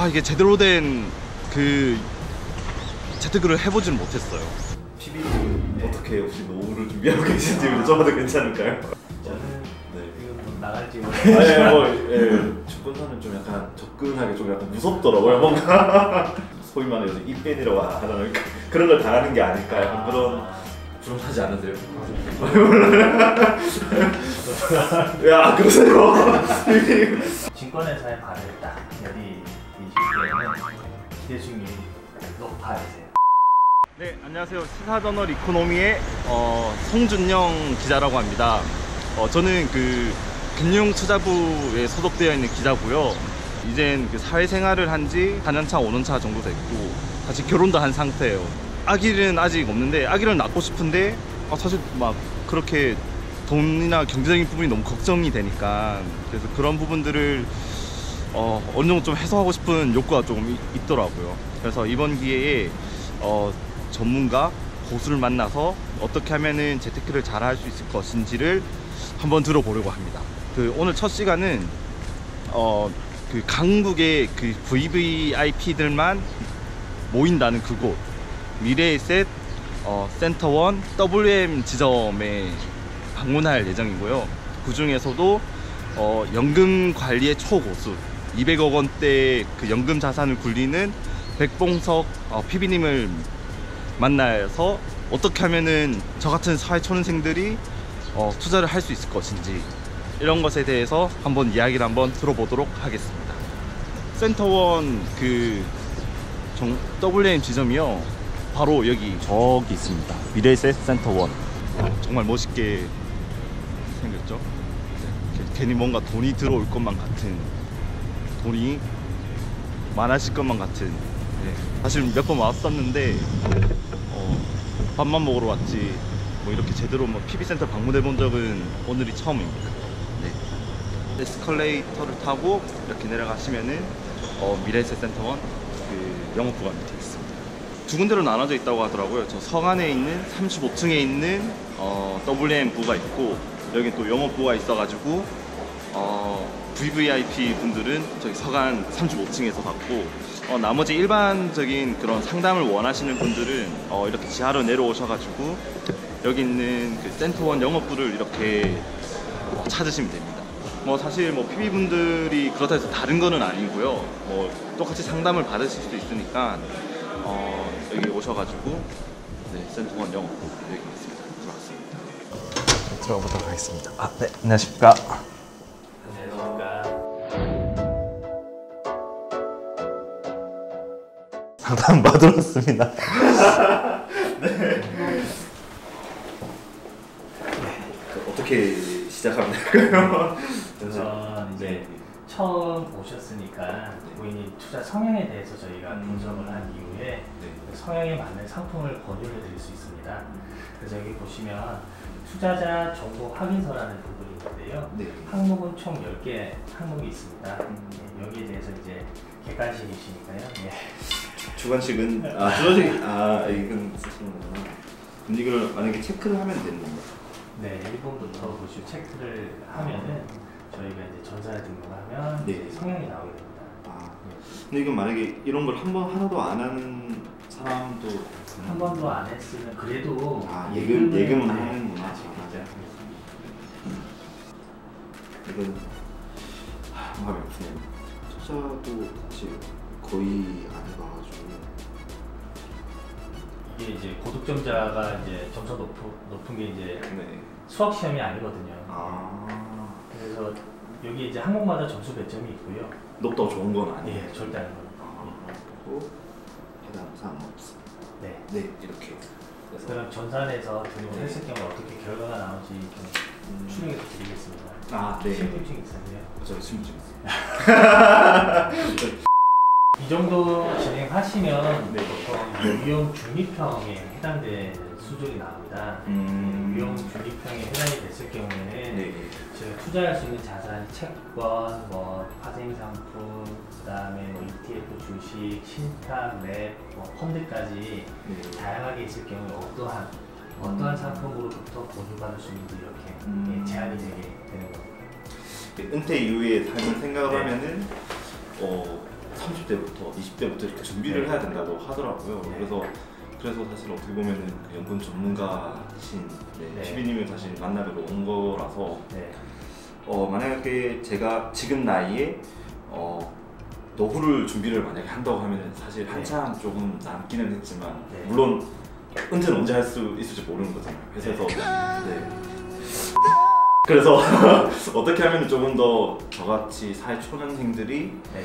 이게 제대로 된 그 재테크를 해보지는 못했어요. PB님 어떻게 혹시 노후를 준비하고 계신지 여쭤봐도 괜찮을까요? 저는 지금 뭐 나갈지 주권사는 좀 약간 접근하기 좀 약간 무섭더라고요. 뭔가 소위 말해서 입밴이라고 하잖아요. 그런 걸 당하는 게 아닐까 약간 그런 불안하지 않으세요? 야 그러세요? 증권회사에 발을 딱 여기 이실 때에는 기대 수익률이 높아요. 네, 안녕하세요. 시사저널 이코노미의 송준영 기자라고 합니다. 저는 그 금융투자부에 소속되어 있는 기자고요. 이젠 그 사회생활을 한 지 4년차, 5년차 정도 됐고 사실 결혼도 한 상태예요. 아기는 아직 없는데 아기를 낳고 싶은데 사실 막 그렇게 돈이나 경제적인 부분이 너무 걱정이 되니까 그래서 그런 부분들을 어느 정도 좀 해소하고 싶은 욕구가 조금 있더라고요. 그래서 이번 기회에 전문가, 고수를 만나서 어떻게 하면은 재테크를 잘 할 수 있을 것인지를 한번 들어보려고 합니다. 오늘 첫 시간은 그 강북의 그 VVIP들만 모인다는 그곳 미래에셋 센터원 WM 지점에 방문할 예정이고요. 그 중에서도 연금 관리의 초고수 200억 원대 그 연금 자산을 굴리는 백봉석 PB님을 만나서 어떻게 하면은 저 같은 사회초년생들이 투자를 할 수 있을 것인지 이런 것에 대해서 한번 이야기를 한번 들어보도록 하겠습니다. 센터원 그 WM 지점이요 바로 여기 저기 있습니다. 미래에셋 센터원. 정말 멋있게 생겼죠? 괜히 뭔가 돈이 들어올 것만 같은, 돈이 많아질 것만 같은. 사실 몇 번 왔었는데 밥만 먹으러 왔지 뭐 이렇게 제대로 뭐 PB센터 방문해 본 적은 오늘이 처음입니다. 에스컬레이터를 타고 이렇게 내려가시면은 미래에셋 센터원 그 영업부가 밑에 있습니다. 두 군데로 나눠져 있다고 하더라고요. 저 서간에 있는 35층에 있는 WM 부가 있고 여기 또 영업부가 있어가지고 VVIP 분들은 저기 서간 35층에서 받고 나머지 일반적인 그런 상담을 원하시는 분들은 이렇게 지하로 내려오셔가지고 여기 있는 그 센터원 영업부를 이렇게 찾으시면 됩니다. 사실 PB 분들이 그렇다 해서 다른 거는 아니고요. 똑같이 상담을 받으실 수도 있으니까 여기 오셔가지고 센터원 영업부 여기 있습니다. 들어갔습니다. 들어가보도록 하겠습니다. 네, 안녕하십니까. 상담 받았습니다. 네. 어떻게 시작하면 될까요? 우선 이제 처음 오셨으니까 고객님 투자 성향에 대해서 저희가 분석을 한 이후에 성향에 맞는 상품을 권유해 드릴 수 있습니다. 그래서 여기 보시면 투자자 정보 확인서라는 부분이 있는데요. 항목은 총 10개 항목이 있습니다. 여기에 대해서 이제 객관식이시니까요. 주관식은 주관식 이건 쓰시는 거구나. 그럼 이걸 만약에 체크를 하면 되는 건가요? 네, 1번부터 보시고 체크를 하면은 저희가 이제 전산에 등록하면 성향이 나오게 됩니다. 근데 이건 만약에 이런 걸 하나도 안 하는 사람도 한 번도 안 했으면 그래도 예금은 하는구나. 맞아. 이건 마음이 아프네요. 투자도 사실 거의 안 해봐가지고 이게 이제 고득점자가 이제 점수 높은 게 이제 수학 시험이 아니거든요. 그래서 여기 이제 항목마다 점수 배점이 있고요. 높다고 좋은 건 아니에요. 절대 아닌 거예요. 그리고 해당 사항 없어. 네, 이렇게. 그럼 전산에서 등록을 했을 경우 어떻게 결과가 나올지 좀 추정해서 드리겠습니다. 신분증 있으세요? 저 신분증 있어요. 이 정도 진행하시면 보통 위험 중립형에 해당되는 수준이 나옵니다. 위험 중립형에 해당이 됐을 경우에는 제가 투자할 수 있는 자산, 채권, 파생 상품, 그다음에 ETF, 주식, 신탁, 랩, 펀드까지 다양하게 있을 경우에 어떠한 상품으로부터 보유받을 수 있는지 이렇게 제한이 되게 되는 겁니다. 은퇴 이후에 삶을 생각을 하면은 30대부터 20대부터 이렇게 준비를 네. 해야 된다고 하더라고요. 네. 그래서 사실 어떻게 보면은 그 연금 전문가신 네. PB님을 사실 만나뵈러 온 거라서 네. 만약에 제가 지금 나이에 노후를 준비를 만약에 한다고 하면 사실 한참 조금 남기는 했지만 네. 물론 은퇴는 언제 할 수 있을지 모르는 거잖아요. 회사에서. 네. 그래서 어떻게 하면 조금 더 저같이 사회 초년생들이 네.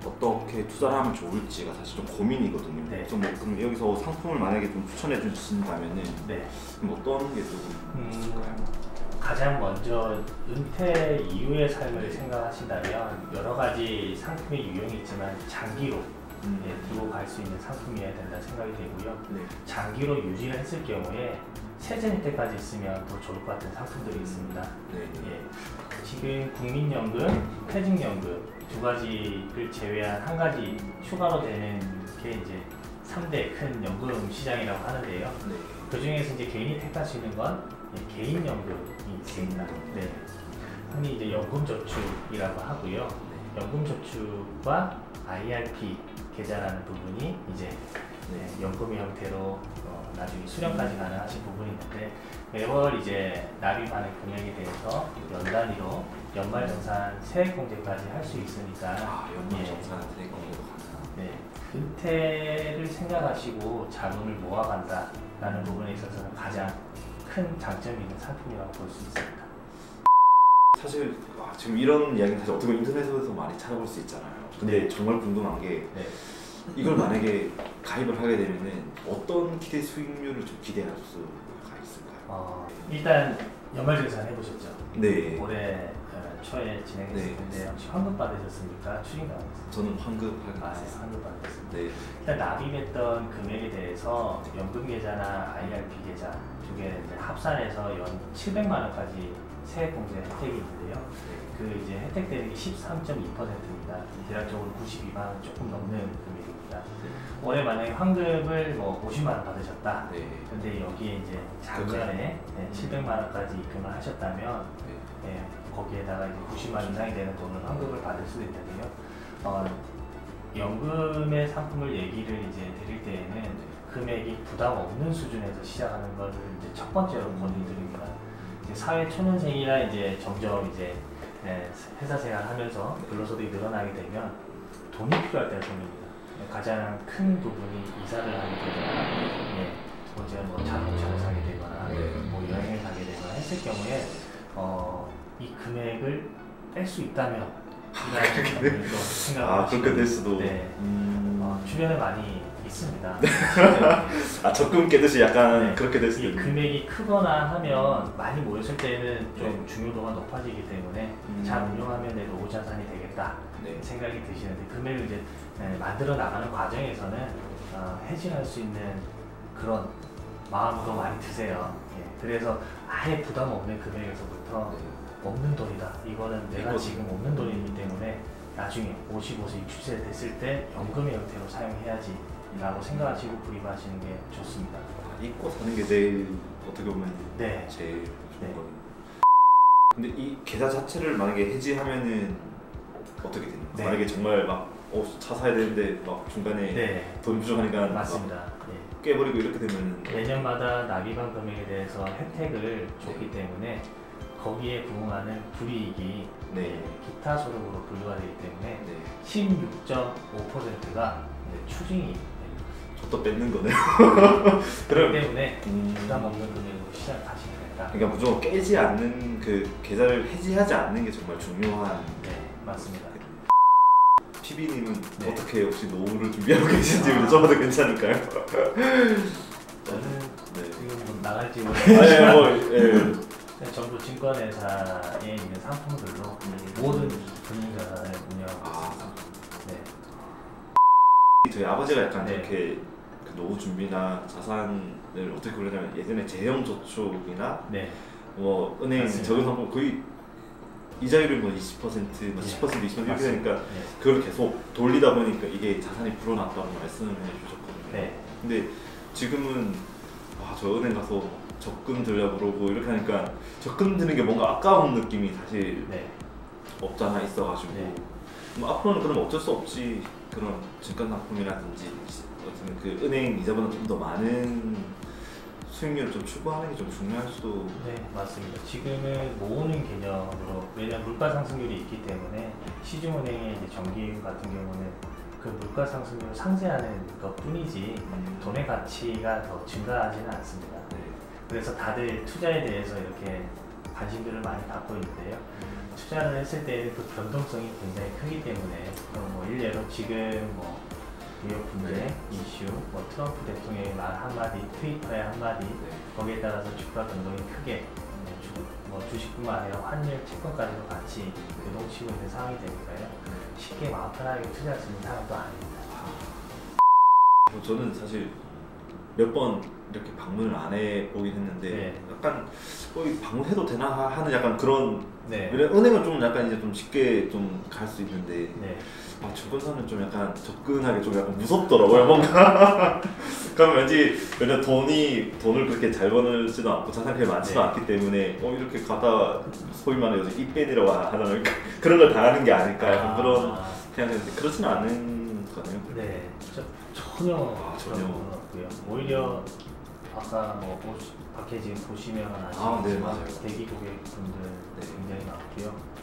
어떻게 투자를 하면 좋을지가 사실 좀 고민이거든요. 네. 그래서 뭐 그럼 여기서 상품을 만약에 좀 추천해 주신다면은 네. 그럼 어떤 게 좀 있을까요? 가장 먼저 은퇴 이후의 삶을 생각하신다면 여러 가지 상품의 유형이 있지만 장기로 두고 갈 수 있는 상품이어야 된다 생각이 되고요. 네. 장기로 유지를 했을 경우에 세전 혜택까지 있으면 더 좋을 것 같은 상품들이 있습니다. 네. 예. 지금 국민연금, 퇴직연금 두 가지를 제외한 한 가지 추가로 되는 게 이제 3대 큰 연금 시장이라고 하는데요. 네. 그 중에서 이제 개인이 택할 수 있는 건 개인연금이 있습니다. 네. 흔히 이제 연금저축이라고 하고요. 연금저축과 IRP 계좌라는 부분이 이제 연금 형태로 나중에 수령까지 가능하신 부분이 있는데 매월 이제 납입하는 금액에 대해서 연 단위로 연말정산 세액공제까지 할 수 있으니까 연말정산 세액공제도 가능하다. 네. 은퇴를 생각하시고 자금을 모아간다라는 부분에 있어서는 가장 큰 장점이 있는 상품이라고 볼 수 있습니다. 사실 지금 이런 이야기는 사실 어떻게 보면 인터넷에서 많이 찾아볼 수 있잖아요. 근데 정말 궁금한 게 이걸 만약에 가입을 하게 되면은 어떤 기대 수익률을 좀 기대할 수가 있을까요? 일단 연말정산 해보셨죠? 네. 올해 초에 진행했을 텐데 혹시 환급 받으셨습니까? 추징 당하셨습니까? 저는 환급 받았습니다. 환급 받으셨습니다. 네. 일단 납입했던 금액에 대해서 연금 계좌나 IRP 계좌 두 개 합산해서 연 700만 원까지 세액공제 혜택이 있는데요. 그 이제 혜택 대액이 13.2%입니다. 대략적으로 92만 원 조금 넘는 금액입니다. 올해 만약에 환급을 뭐 50만 원 받으셨다. 근데 여기에 이제 작년에 700만 원까지 입금을 하셨다면 거기에다가 이제 90만 원 이상이 되는 돈을 환급을 받을 수도 있는데요. 연금의 상품을 얘기를 이제 드릴 때에는 금액이 부담 없는 수준에서 시작하는 것을 이제 첫 번째로 권유드립니다. 사회 초년생이나 이제 점점 이제 회사 생활하면서 근로소득이 늘어나게 되면 돈이 필요할 때가 생깁니다. 가장 큰 부분이 이사를 하게 되거나, 뭐 자동차를 사게 되거나, 뭐 여행을 가게 되거나 했을 경우에 이 금액을 뺄 수 있다면 이라는 생각을 그렇게 될 수도. 주변에 많이 있습니다. 적금 깨듯이 약간 그렇게 될 수도 이 있는. 금액이 크거나 하면 많이 모였을 때는 좀 중요도가 높아지기 때문에 잘 운용하면 내도 오자산이 되겠다 생각이 드시는데 금액을 이제 만들어 나가는 과정에서는 해지할 수 있는 그런 마음도 많이 드세요. 그래서 아예 부담 없는 금액에서부터 없는 돈이다. 이거는 내가 지금 없는 돈이기 때문에 나중에 55세 60세 됐을 때 연금의 형태로 사용해야지 라고 생각하시고 구입하시는 게 좋습니다. 잊고 사는 게 제일 어떻게 보면 제일 좋은 거예요. 근데 이 계좌 자체를 만약에 해지하면은 어떻게 됩니까? 만약에 정말 막 차 사야 되는데 막 중간에 돈 부족하니까 맞습니다. 깨버리고 이렇게 되면 매년마다 납입한 금액에 대해서 혜택을 줬기 때문에 거기에 부응하는 불이익이 기타 소득으로 분류가 되기 때문에 16.5%가 추징이 됩니다. 또 뺏는 거네요. 그렇기 때문에 부담 없는 금액으로 시작하시면 된다. 그러니까 무조건 깨지 않는 그 계좌를 해지하지 않는 게 정말 중요한. 맞습니다. PB님은 어떻게 혹시 노후를 준비하고 계신지 여쭤봐도 괜찮을까요? 저는 지금 뭐 나갈지 모르겠지만 전부 증권회사에 있는 상품들로 모든 금융자산을 운영하고 있습니다. 저희 아버지가 약간 이렇게 그 노후 준비나 자산을 어떻게 그러냐면 예전에 재형저축이나 뭐 은행 적은 상품 거의 이자율이 뭐 20%, 뭐 10%, 20% 이렇게 되니까 그걸 계속 돌리다 보니까 이게 자산이 불어났다고 말씀을 해주셨거든요. 근데 지금은 저 은행 가서 적금 들려고 그러고 이렇게 하니까 적금 드는 게 뭔가 아까운 느낌이 사실 없잖아 있어가지고 뭐 앞으로는 그럼 어쩔 수 없이 그런 증권 상품이라든지 어떤 그 은행 이자보다 좀 더 많은 수익률을 좀 추구하는 게 좀 중요할 수도. 네, 맞습니다. 지금은 모으는 개념으로, 왜냐하면 물가 상승률이 있기 때문에 시중은행의 이제 정기예금 같은 경우는 그 물가 상승률을 상쇄하는 것 뿐이지 돈의 가치가 더 증가하지는 않습니다. 네. 그래서 다들 투자에 대해서 이렇게 관심들을 많이 갖고 있는데요. 투자를 했을 때는 그 변동성이 굉장히 크기 때문에 뭐 일례로 지금 뭐 무역 분쟁 이슈, 뭐 트럼프 대통령의 말 한마디, 트위터의 한마디, 거기에 따라서 주가 변동이 크게 뭐 주식뿐만 아니라 환율, 채권까지도 같이 요동치고 있는 상황이 되니까요. 쉽게 마음 편하게 투자할 수 있는 상황도 아닙니다. 저는 사실 몇 번 이렇게 방문을 안 해보긴 했는데 네. 약간 이 방문해도 되나 하는 약간 그런. 네. 은행은 좀 약간 이제 좀 쉽게 좀 갈 수 있는데. 네. 증권사는 좀 약간 접근하기 좀 약간 무섭더라고요, 뭔가. 그럼 왠지 돈을 그렇게 잘 버는지도 않고 자산이 많지도 네. 않기 때문에 이렇게 가다 소위 말하는 요즘 입밴이라고 하잖아요. 그런 걸 당하는 게 아닐까 약간 그런 생각했는데 그렇지는 않은 거네요. 네, 전혀 전혀. 그런 건 없고요. 오히려 아까 뭐 밖에 지금 보시면 아시겠지만 네, 맞아요. 대기 고객분들 굉장히 많고요.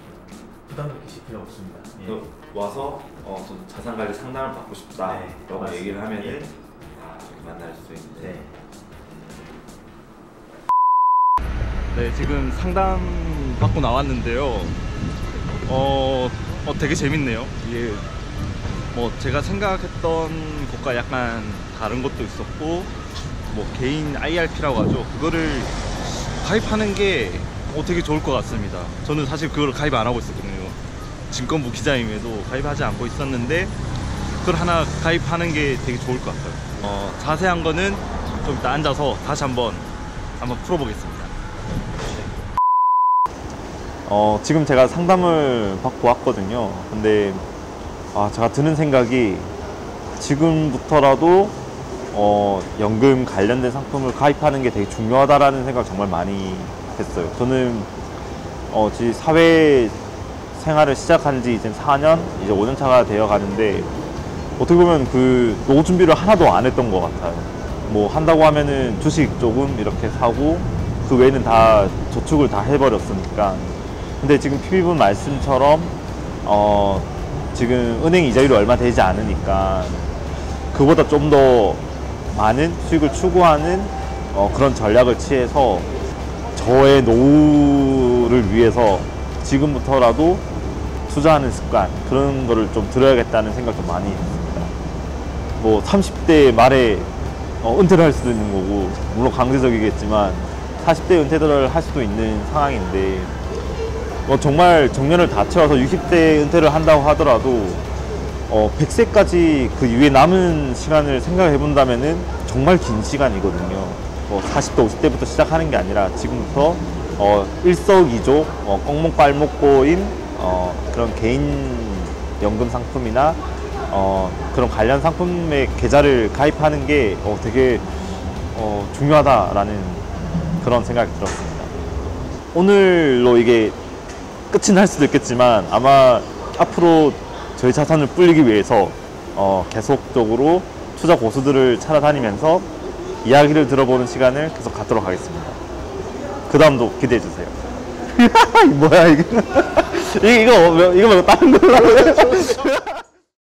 부담 느끼실 필요 없습니다. 예. 와서 좀 자산 관리 상담을 받고 싶다라고 네, 얘기를 하면은 예. 이렇게 만날 수 있는데. 네. 네, 지금 상담 받고 나왔는데요. 되게 재밌네요. 이게 뭐 제가 생각했던 것과 약간 다른 것도 있었고, 뭐 개인 IRP라고 하죠. 그거를 가입하는 게 되게 좋을 것 같습니다. 저는 사실 그걸 가입 안 하고 있었거든요. 증권부 기자임에도 가입하지 않고 있었는데 그걸 하나 가입하는 게 되게 좋을 것 같아요. 자세한 거는 좀 이따 앉아서 다시 한번 풀어보겠습니다. 지금 제가 상담을 받고 왔거든요. 근데 제가 드는 생각이 지금부터라도 연금 관련된 상품을 가입하는 게 되게 중요하다라는 생각 정말 많이 했어요. 저는 사회 생활을 시작한 지 이제 4년, 이제 5년 차가 되어 가는데 어떻게 보면 그 노후 준비를 하나도 안 했던 것 같아요. 뭐 한다고 하면은 주식 조금 이렇게 사고 그 외에는 다 저축을 다 해버렸으니까. 근데 지금 PB분 말씀처럼 지금 은행 이자율이 얼마 되지 않으니까 그보다 좀 더 많은 수익을 추구하는 그런 전략을 취해서 저의 노후를 위해서 지금부터라도 투자하는 습관, 그런 거를 좀 들어야겠다는 생각도 많이 했습니다. 뭐 30대 말에 은퇴를 할 수도 있는 거고, 물론 강제적이겠지만 40대 은퇴를 할 수도 있는 상황인데 정말 정년을 다 채워서 60대 은퇴를 한다고 하더라도 100세까지 그 이후에 남은 시간을 생각해 본다면은 정말 긴 시간이거든요. 40대, 50대부터 시작하는 게 아니라 지금부터 일석이조 꽁목빨목고인 그런 개인 연금 상품이나 그런 관련 상품의 계좌를 가입하는 게 되게 중요하다라는 그런 생각이 들었습니다. 오늘로 이게 끝이 날 수도 있겠지만 아마 앞으로 저희 자산을 불리기 위해서 계속적으로 투자 고수들을 찾아다니면서 이야기를 들어보는 시간을 계속 갖도록 하겠습니다. 그 다음도 기대해 주세요. 뭐야 이게? 이거 말고 다른 걸로.